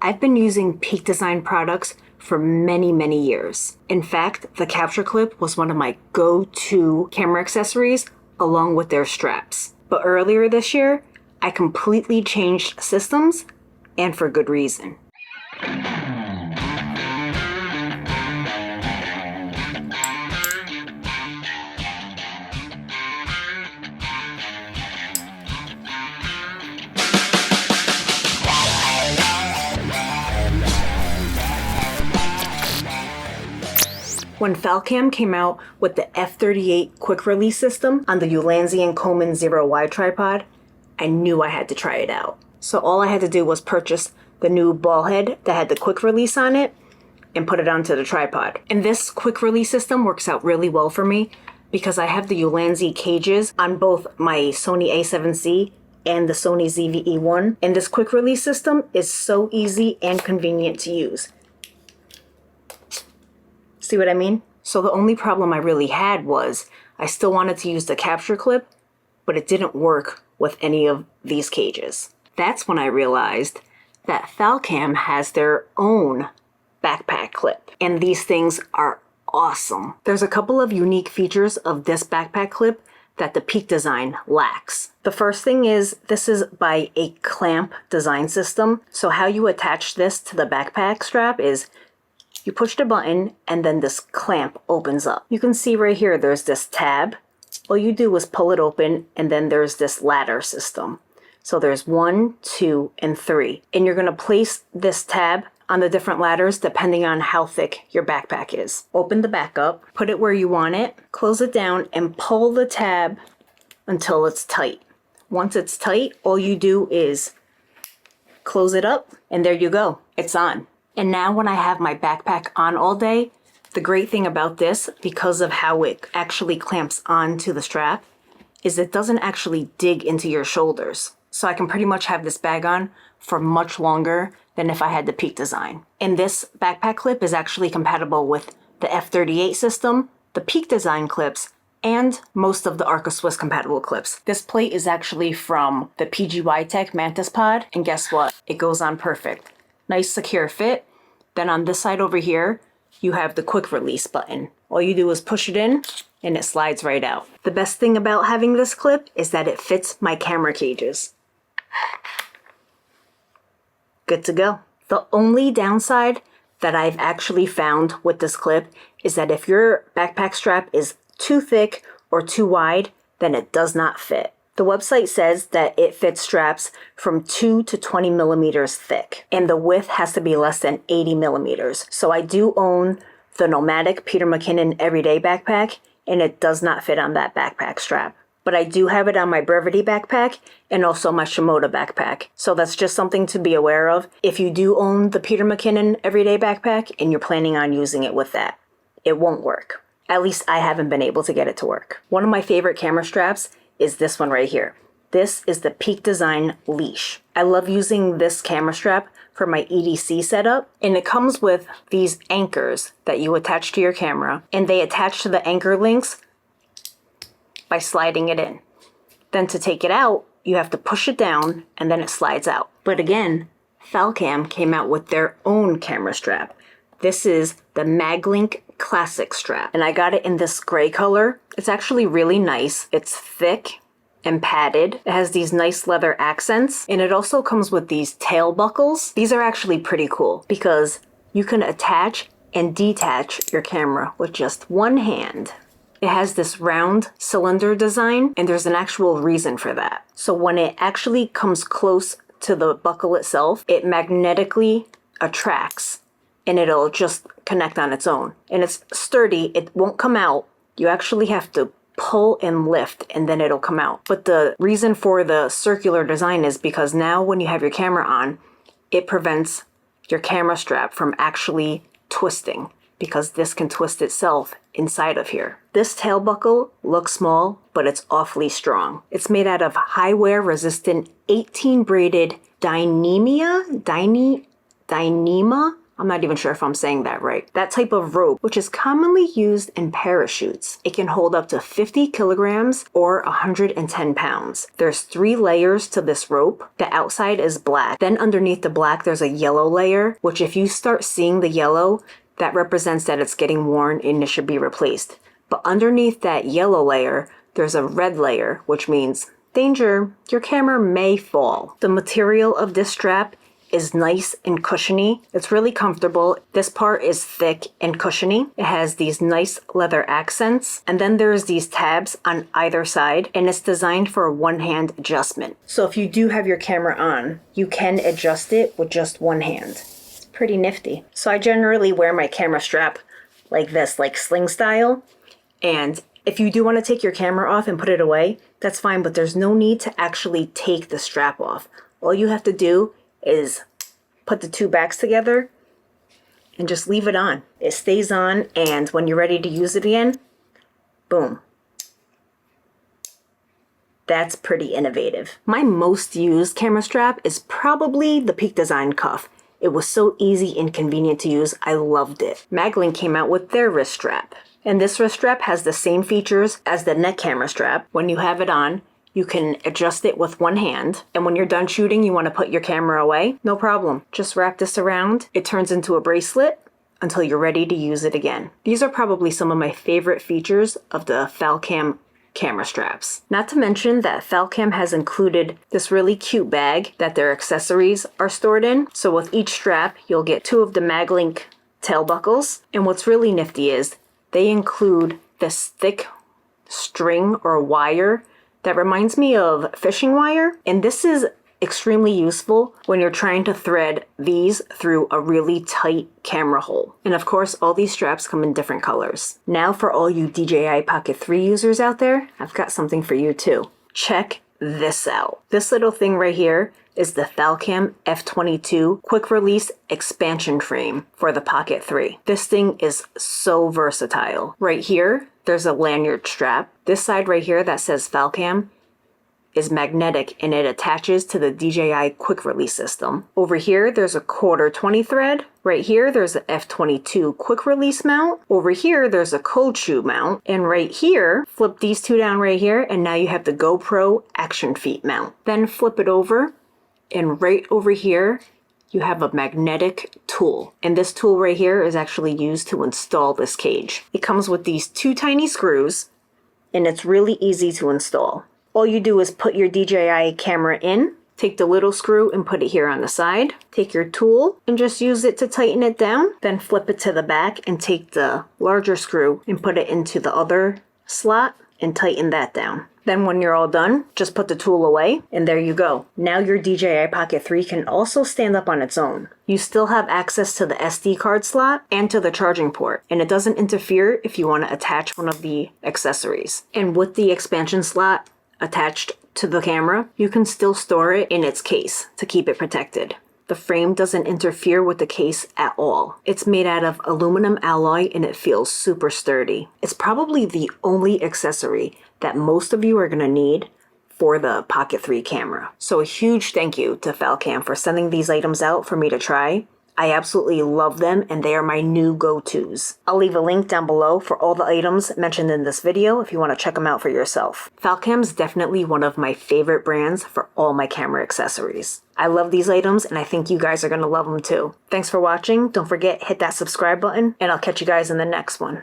I've been using Peak Design products for many years. In fact, the capture clip was one of my go-to camera accessories along with their straps. But earlier this year, I completely changed systems, and for good reason. When Falcam came out with the F38 quick release system on the Ulanzi & Coleman 0Y tripod, I knew I had to try it out. So all I had to do was purchase the new ball head that had the quick release on it and put it onto the tripod. And this quick release system works out really well for me because I have the Ulanzi cages on both my Sony a7C and the Sony ZV-E1. And this quick release system is so easy and convenient to use. See what I mean? So the only problem I really had was I still wanted to use the capture clip, but it didn't work with any of these cages. That's when I realized that Falcam has their own backpack clip, and these things are awesome. There's a couple of unique features of this backpack clip that the Peak design lacks. The first thing is this is by a clamp design system. So how you attach this to the backpack strap is you push the button and then this clamp opens up. You can see right here there's this tab. All you do is pull it open and then there's this ladder system. So there's 1, 2, and 3. And you're gonna place this tab on the different ladders depending on how thick your backpack is. Open the back up, put it where you want it, close it down, and pull the tab until it's tight. Once it's tight, all you do is close it up and there you go, it's on. And now when I have my backpack on all day, the great thing about this, because of how it actually clamps onto the strap, is it doesn't actually dig into your shoulders. So I can pretty much have this bag on for much longer than if I had the Peak design. And this backpack clip is actually compatible with the F38 system, the Peak design clips, and most of the Arca Swiss compatible clips. This plate is actually from the PGY Tech Mantis Pod, and guess what? It goes on perfect. Nice secure fit. Then on this side over here, you have the quick release button. All you do is push it in and it slides right out. The best thing about having this clip is that it fits my camera cages. Good to go. The only downside that I've actually found with this clip is that if your backpack strap is too thick or too wide, then it does not fit. The website says that it fits straps from 2 to 20 millimeters thick, and the width has to be less than 80 millimeters. So I do own the Nomadic Peter McKinnon Everyday Backpack, and it does not fit on that backpack strap. But I do have it on my Brevity backpack and also my Shimoda backpack. So that's just something to be aware of if you do own the Peter McKinnon Everyday Backpack and you're planning on using it with that. It won't work. At least I haven't been able to get it to work. One of my favorite camera straps is this one right here. This is the Peak Design Leash. I love using this camera strap for my EDC setup, and it comes with these anchors that you attach to your camera, and they attach to the anchor links by sliding it in. Then to take it out, you have to push it down and then it slides out. But again, Falcam came out with their own camera strap. This is the Maglink Classic strap, and I got it in this gray color. It's actually really nice. It's thick and padded. It has these nice leather accents, and it also comes with these tail buckles. These are actually pretty cool because you can attach and detach your camera with just one hand. It has this round cylinder design, and there's an actual reason for that. So when it actually comes close to the buckle itself, it magnetically attracts and it'll just connect on its own. And it's sturdy, it won't come out. You actually have to pull and lift and then it'll come out. But the reason for the circular design is because now when you have your camera on, it prevents your camera strap from actually twisting, because this can twist itself inside of here. This tail buckle looks small, but it's awfully strong. It's made out of high wear resistant 18 braided Dyneema I'm not even sure if I'm saying that right. That type of rope, which is commonly used in parachutes. It can hold up to 50 kilograms or 110 pounds. There's 3 layers to this rope. The outside is black. Then underneath the black, there's a yellow layer, which if you start seeing the yellow, that represents that it's getting worn and it should be replaced. But underneath that yellow layer, there's a red layer, which means danger, your camera may fall. The material of this strap is nice and cushiony. It's really comfortable. This part is thick and cushiony. It has these nice leather accents. And then there's these tabs on either side, and it's designed for a one-hand adjustment. So if you do have your camera on, you can adjust it with just one hand. It's pretty nifty. So I generally wear my camera strap like this, like sling style. And if you do want to take your camera off and put it away, that's fine, but there's no need to actually take the strap off. All you have to do is put the 2 backs together and just leave it on. It stays on, and when you're ready to use it again, boom. That's pretty innovative. My most used camera strap is probably the Peak Design cuff. It was so easy and convenient to use, I loved it. Maglink came out with their wrist strap. And this wrist strap has the same features as the neck camera strap. When you have it on, you can adjust it with one hand. And when you're done shooting, you want to put your camera away, no problem. Just wrap this around. It turns into a bracelet until you're ready to use it again. These are probably some of my favorite features of the Falcam camera straps. Not to mention that Falcam has included this really cute bag that their accessories are stored in. So with each strap, you'll get 2 of the Maglink tail buckles. And what's really nifty is they include this thick string or wire that reminds me of fishing wire. And this is extremely useful when you're trying to thread these through a really tight camera hole. And of course, all these straps come in different colors. Now for all you DJI Pocket 3 users out there, I've got something for you too. Check this out. This little thing right here is the Falcam F22 quick release expansion frame for the Pocket 3. This thing is so versatile. Right here, there's a lanyard strap. This side right here that says Falcam is magnetic and it attaches to the DJI quick release system. Over here, there's a 1/4 thread. Right here, there's a F22 quick release mount. Over here, there's a cold shoe mount. And right here, flip these 2 down right here, and now you have the GoPro action feet mount. Then flip it over, and right over here, you have a magnetic tool. And this tool right here is actually used to install this cage. It comes with these 2 tiny screws, and it's really easy to install. All you do is put your DJI camera in, take the little screw and put it here on the side, take your tool and just use it to tighten it down, then flip it to the back and take the larger screw and put it into the other slot and tighten that down. Then when you're all done, just put the tool away, and there you go. Now your DJI Pocket 3 can also stand up on its own. You still have access to the SD card slot and to the charging port, and it doesn't interfere if you want to attach one of the accessories. And with the expansion slot attached to the camera, you can still store it in its case to keep it protected. The frame doesn't interfere with the case at all. It's made out of aluminum alloy and it feels super sturdy. It's probably the only accessory that most of you are going to need for the Pocket 3 camera. So a huge thank you to Falcam for sending these items out for me to try. I absolutely love them and they are my new go-tos. I'll leave a link down below for all the items mentioned in this video if you want to check them out for yourself. Falcam's definitely one of my favorite brands for all my camera accessories. I love these items and I think you guys are going to love them too. Thanks for watching. Don't forget, hit that subscribe button and I'll catch you guys in the next one.